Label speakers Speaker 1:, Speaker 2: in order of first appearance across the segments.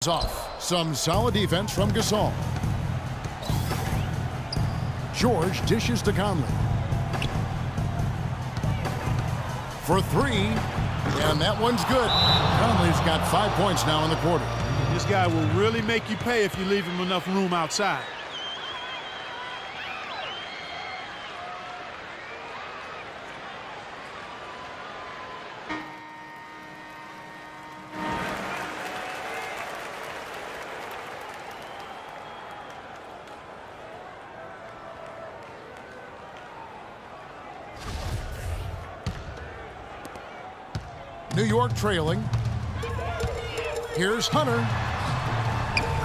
Speaker 1: starts off. Some solid defense from Gasol. George dishes to Conley. For three, and that one's good. Conley's got 5 points now in the quarter.
Speaker 2: This guy will really make you pay if you leave him enough room outside.
Speaker 1: New York trailing. Here's Hunter.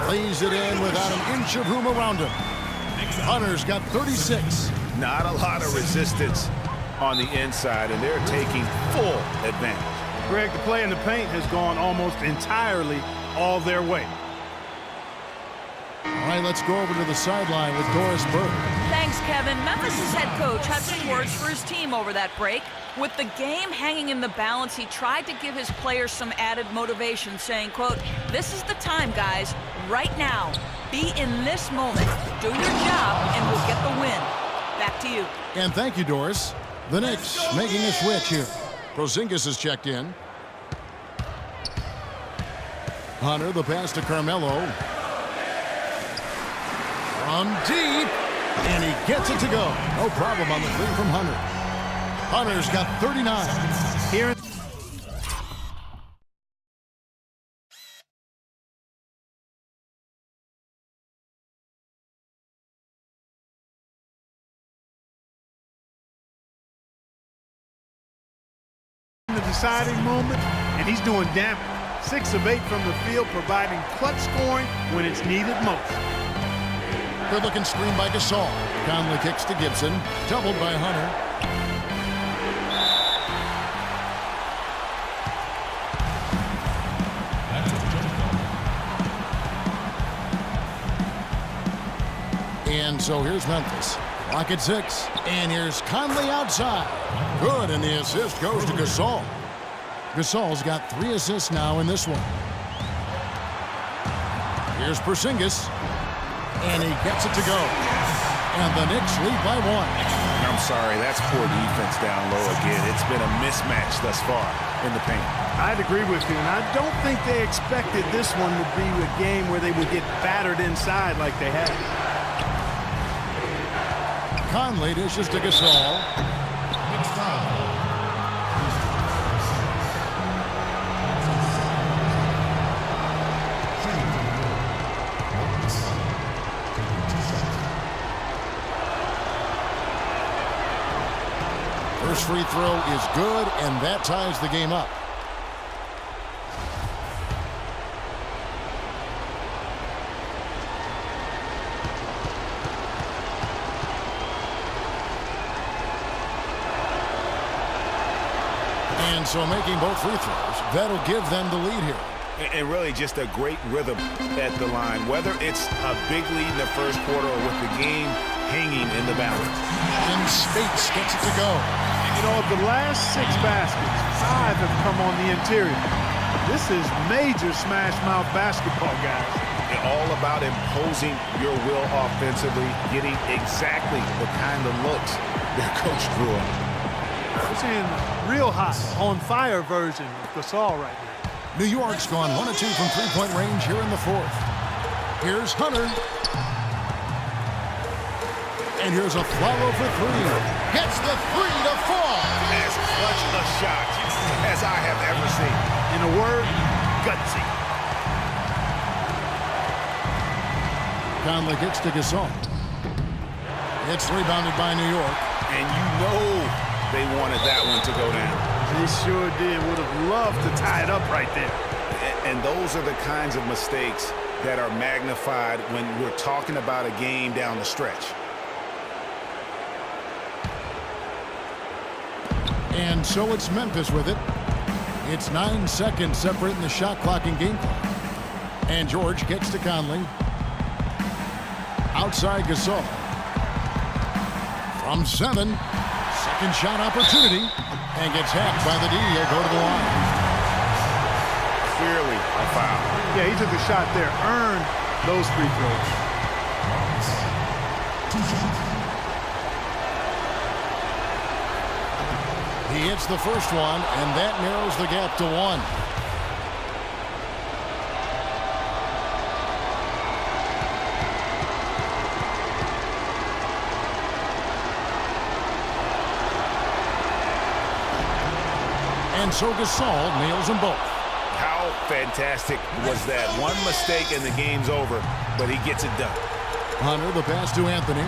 Speaker 1: Lays it in without an inch of room around him. Hunter's got 36.
Speaker 3: Not a lot of resistance on the inside, and they're taking full advantage.
Speaker 2: Greg, the play in the paint has gone almost entirely all their way.
Speaker 1: All right, let's go over to the sideline with Doris Burke.
Speaker 4: Thanks, Kevin. Memphis' head coach had some words for his team over that break. With the game hanging in the balance, he tried to give his players some added motivation, saying, quote, "This is the time, guys. Right now. Be in this moment. Do your job, and we'll get the win." Back to you.
Speaker 1: And thank you, Doris. The Knicks making a switch here. Porzingis is checked in. Hunter, the pass to Carmelo. From deep, and he gets it to go. No problem on the three from Hunter. Hunter's got 39.
Speaker 2: Here. In the deciding moment, and he's doing damage. 6 of 8 from the field, providing clutch scoring when it's needed most.
Speaker 1: Good-looking screen by Gasol. Conley kicks to Gibson. Doubled by Hunter. And so here's Memphis. Clock at 6. And here's Conley outside. Good, and the assist goes to Gasol. Gasol's got 3 assists now in this one. Here's Porzingis. And he gets it to go. And the Knicks lead by 1.
Speaker 3: I'm sorry, that's poor defense down low again. It's been a mismatch thus far in the paint.
Speaker 2: I'd agree with you, and I don't think they expected this one to be a game where they would get battered inside like they had.
Speaker 1: Conley dishes to Gasol. First free throw is good, and that ties the game up. And so making both free throws, that'll give them the lead here.
Speaker 3: And really just a great rhythm at the line, whether it's a big lead in the first quarter or with the game hanging in the balance.
Speaker 1: And Spates gets it to go.
Speaker 2: You know, of the last 6 baskets, 5 have come on the interior. This is major smash mouth basketball, guys.
Speaker 3: And all about imposing your will offensively, getting exactly the kind of looks their coach drew up.
Speaker 2: We're seeing real hot, on fire version of Gasol right now.
Speaker 1: New York's gone 1 of 2 from three-point range here in the 4th. Here's Hunter. And here's a follow for 3. Gets the 3 to fall.
Speaker 3: As clutch a shot as I have ever seen.
Speaker 2: In a word, gutsy.
Speaker 1: Conley kicks to Gasol. It's rebounded by New York.
Speaker 3: And you know they wanted that one to go down.
Speaker 2: They sure did. Would have loved to tie it up right there.
Speaker 3: And those are the kinds of mistakes that are magnified when we're talking about a game down the stretch.
Speaker 1: And so it's Memphis with it. It's 9 seconds separating the shot clock and game clock. And George kicks to Conley. Outside Gasol. From 7. Second shot opportunity. And gets hacked by the D. He'll go to the line.
Speaker 3: Clearly a foul.
Speaker 2: Yeah, he took a shot there, earned those free throws.
Speaker 1: He hits the first one, and that narrows the gap to 1. And so Gasol nails them both.
Speaker 3: How fantastic was that? One mistake and the game's over, but he gets it done.
Speaker 1: Hunter, the pass to Anthony.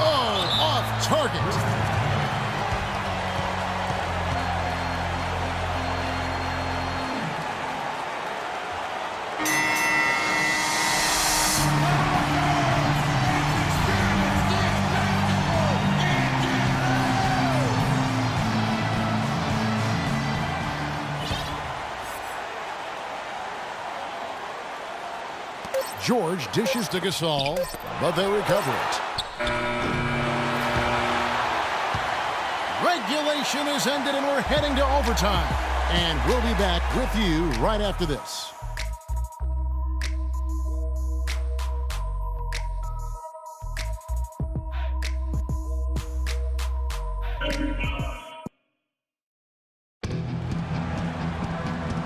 Speaker 1: Oh, off target. George dishes to Gasol, but they recover it. Regulation is ended, and we're heading to overtime. And we'll be back with you right after this.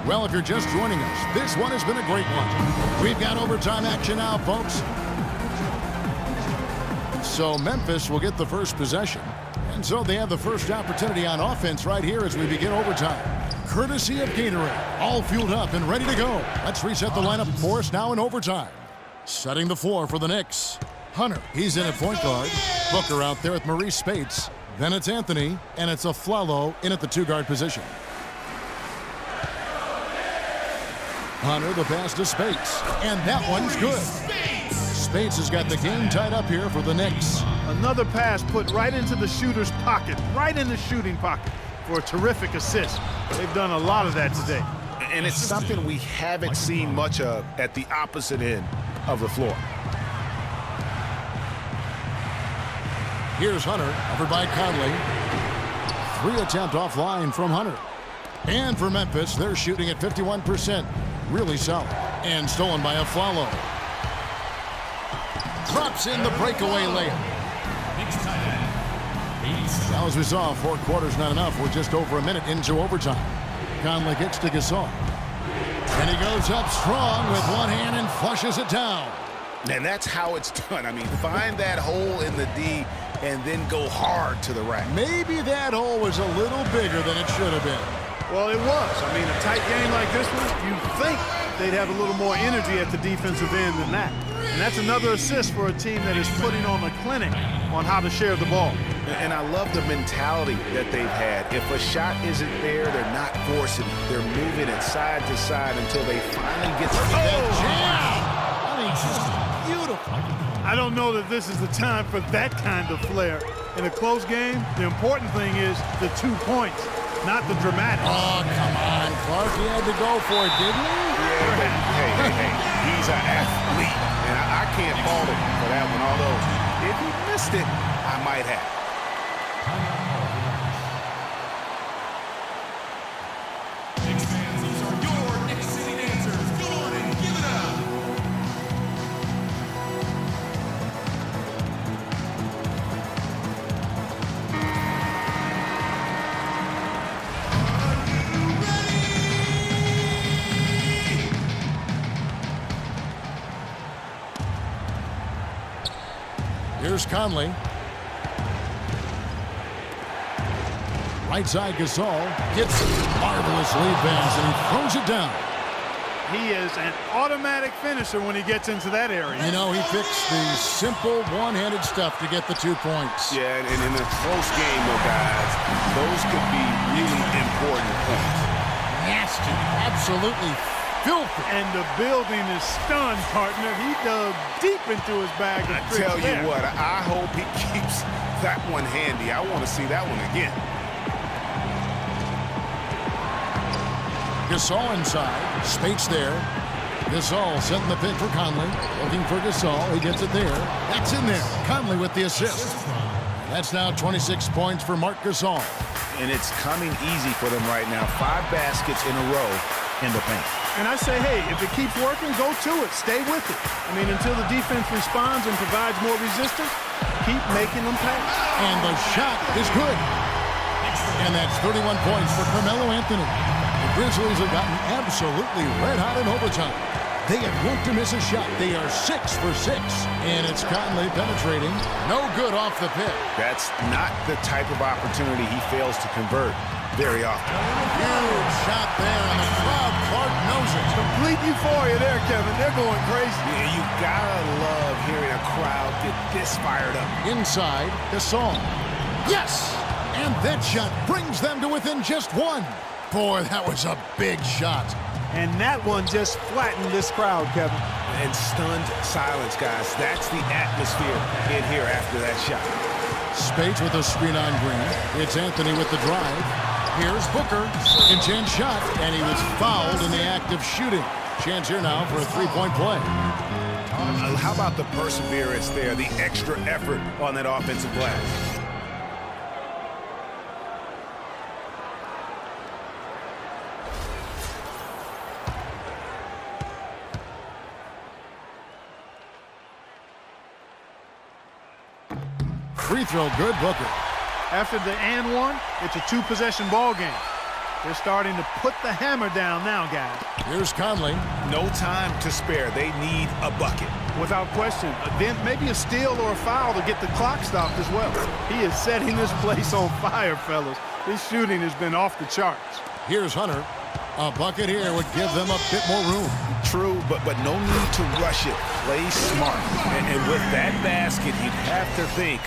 Speaker 1: Well, if you're just joining us, this one has been a great one. We've got overtime action now, folks. So Memphis will get the first possession. And so they have the first opportunity on offense right here as we begin overtime. Courtesy of Gatorade. All fueled up and ready to go. Let's reset the lineup for us now in overtime. Setting the floor for the Knicks. Hunter, he's in at point guard. Booker out there with Maurice Spates. Then it's Anthony, and it's Afflalo in at the two-guard position. Hunter, the pass to Spates, and that one's good. Spates has got the game tied up here for the Knicks.
Speaker 2: Another pass put right into the shooter's pocket, right in the shooting pocket for a terrific assist. They've done a lot of that today.
Speaker 3: And it's something we haven't seen much of at the opposite end of the floor.
Speaker 1: Here's Hunter, covered by Conley. 3-attempt offline from Hunter. And for Memphis, they're shooting at 51%. Really solid. And stolen by Afflalo. Drops in the breakaway layup. Now, as we saw, 4 quarters not enough. We're just over a minute into overtime. Conley gets to Gasol. And he goes up strong with one hand and flushes it down.
Speaker 3: And that's how it's done. I mean, find that hole in the D and then go hard to the rack.
Speaker 1: Maybe that hole was a little bigger than it should have been.
Speaker 2: Well, it was. I mean, a tight game like this one, you'd think they'd have a little more energy at the defensive end than that. And that's another assist for a team that is putting on a clinic on how to share the ball.
Speaker 3: And I love the mentality that they've had. If a shot isn't there, they're not forcing. They're moving it side to side until they finally get to that jam.
Speaker 1: I mean, just beautiful.
Speaker 2: I don't know that this is the time for that kind of flair. In a close game, the important thing is the 2 points, not the dramatics.
Speaker 1: Oh, come on, Clark. He had to go for it, didn't he?
Speaker 3: Yeah, but hey. He's an athlete, and I can't fault him for that one. Although, if he missed it, I might have.
Speaker 5: These are your Knicks City dancers. Go on and give it up.
Speaker 1: Here's Conley. Right side Gasol gets a marvelous lead pass, and he throws it down.
Speaker 2: He is an automatic finisher when he gets into that area.
Speaker 1: You know, he fixed the simple one-handed stuff to get the 2 points.
Speaker 3: Yeah, and in a close game, though, guys, those could be really important points.
Speaker 1: Nasty, absolutely filthy.
Speaker 2: And the building is stunned, partner. He dug deep into his bag.
Speaker 3: I tell you what, I hope he keeps that one handy. I want to see that one again.
Speaker 1: Gasol inside. Spates there. Gasol setting the pick for Conley. Looking for Gasol. He gets it there. That's in there. Conley with the assist. That's now 26 points for Marc Gasol.
Speaker 3: and it's coming easy for them right now. 5 baskets in a row in the paint.
Speaker 2: And I say, hey, if it keeps working, go to it. Stay with it. I mean, until the defense responds and provides more resistance, keep making them pay.
Speaker 1: And the shot is good. And that's 31 points for Carmelo Anthony. The Grizzlies have gotten absolutely red hot in overtime. They have yet to miss a shot. They are 6 for 6. And it's Conley penetrating. No good off the pick.
Speaker 3: That's not the type of opportunity he fails to convert very often.
Speaker 1: Huge shot there, and the crowd, Clark knows it.
Speaker 2: Complete euphoria there, Kevin. They're going crazy.
Speaker 3: Yeah, you gotta love hearing a crowd get this fired up.
Speaker 1: Inside, Gasol. Yes! And that shot brings them to within just 1. Boy, that was a big shot.
Speaker 2: And that one just flattened this crowd, Kevin.
Speaker 3: And stunned silence, guys. That's the atmosphere in here after that shot.
Speaker 1: Spades with a screen on Green. It's Anthony with the drive. Here's Booker. Second chance shot, and he was fouled in the act of shooting. Chance here now for a 3-point play.
Speaker 3: How about the perseverance there, the extra effort on that offensive glass?
Speaker 1: Free throw good, Booker.
Speaker 2: After the and one, it's a 2-possession ball game. They're starting to put the hammer down now, guys.
Speaker 1: Here's Conley.
Speaker 3: No time to spare. They need a bucket.
Speaker 2: Without question. Then maybe a steal or a foul to get the clock stopped as well. He is setting this place on fire, fellas. His shooting has been off the charts.
Speaker 1: Here's Hunter. A bucket here would give them a bit more room.
Speaker 3: True, but no need to rush it. Play smart. And with that basket, you'd have to think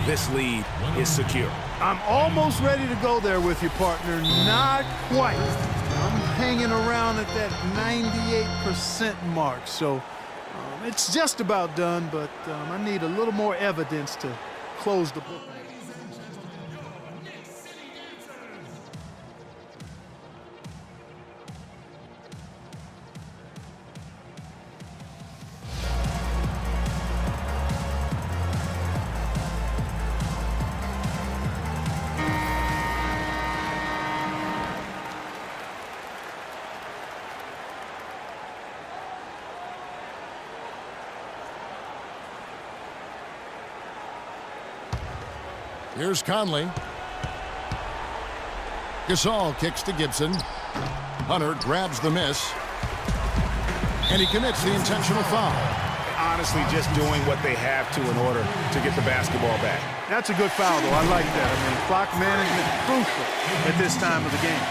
Speaker 3: this lead is secure.
Speaker 2: I'm almost ready to go there with you, partner. Not quite. I'm hanging around at that 98% mark. So it's just about done, but I need a little more evidence to close the book.
Speaker 1: Here's Conley. Gasol kicks to Gibson. Hunter grabs the miss. And he commits the intentional foul.
Speaker 3: Honestly, just doing what they have to in order to get the basketball back.
Speaker 2: That's a good foul, though. I like that. I mean, clock management crucial at this time of the game.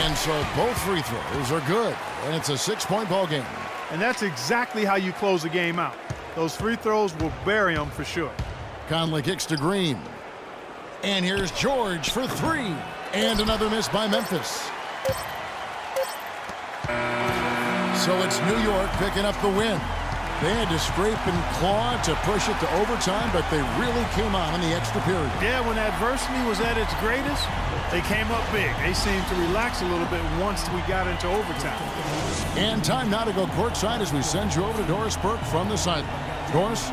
Speaker 1: And so both free throws are good. And it's a 6-point ball game.
Speaker 2: And that's exactly how you close a game out. Those free throws will bury them for sure.
Speaker 1: Conley kicks to Green. And here's George for 3. And another miss by Memphis. So it's New York picking up the win. They had to scrape and claw to push it to overtime, but they really came on in the extra period.
Speaker 2: Yeah, when adversity was at its greatest, they came up big. They seemed to relax a little bit once we got into overtime.
Speaker 1: And time now to go courtside as we send you over to Doris Burke from the sideline. Doris?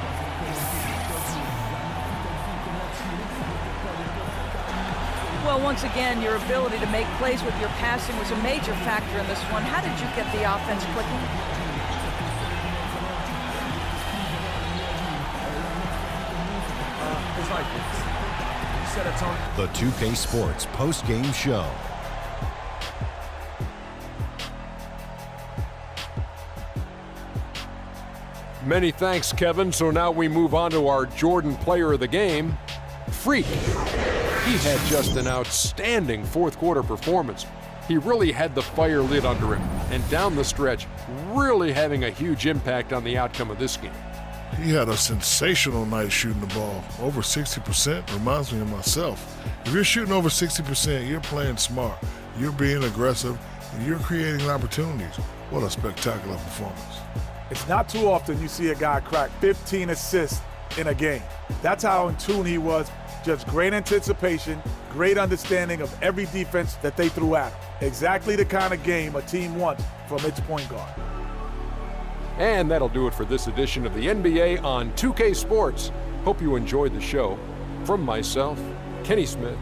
Speaker 4: Well, once again, your ability to make plays with your passing was a major factor in this one. How did you get the offense clicking?
Speaker 5: It's like this. You set a tone.
Speaker 6: The 2K Sports post-game show.
Speaker 7: Many thanks, Kevin. So now we move on to our Jordan Player of the Game, Freak. He had just an outstanding fourth-quarter performance. He really had the fire lit under him, and down the stretch, really having a huge impact on the outcome of this game.
Speaker 8: He had a sensational night shooting the ball. Over 60% reminds me of myself. If you're shooting over 60%, you're playing smart. You're being aggressive, and you're creating opportunities. What a spectacular performance.
Speaker 9: It's not too often you see a guy crack 15 assists in a game. That's how in tune he was. Just great anticipation, great understanding of every defense that they threw at him. Exactly the kind of game a team wants from its point guard.
Speaker 7: And that'll do it for this edition of the NBA on 2K Sports. Hope you enjoyed the show. From myself, Kenny Smith,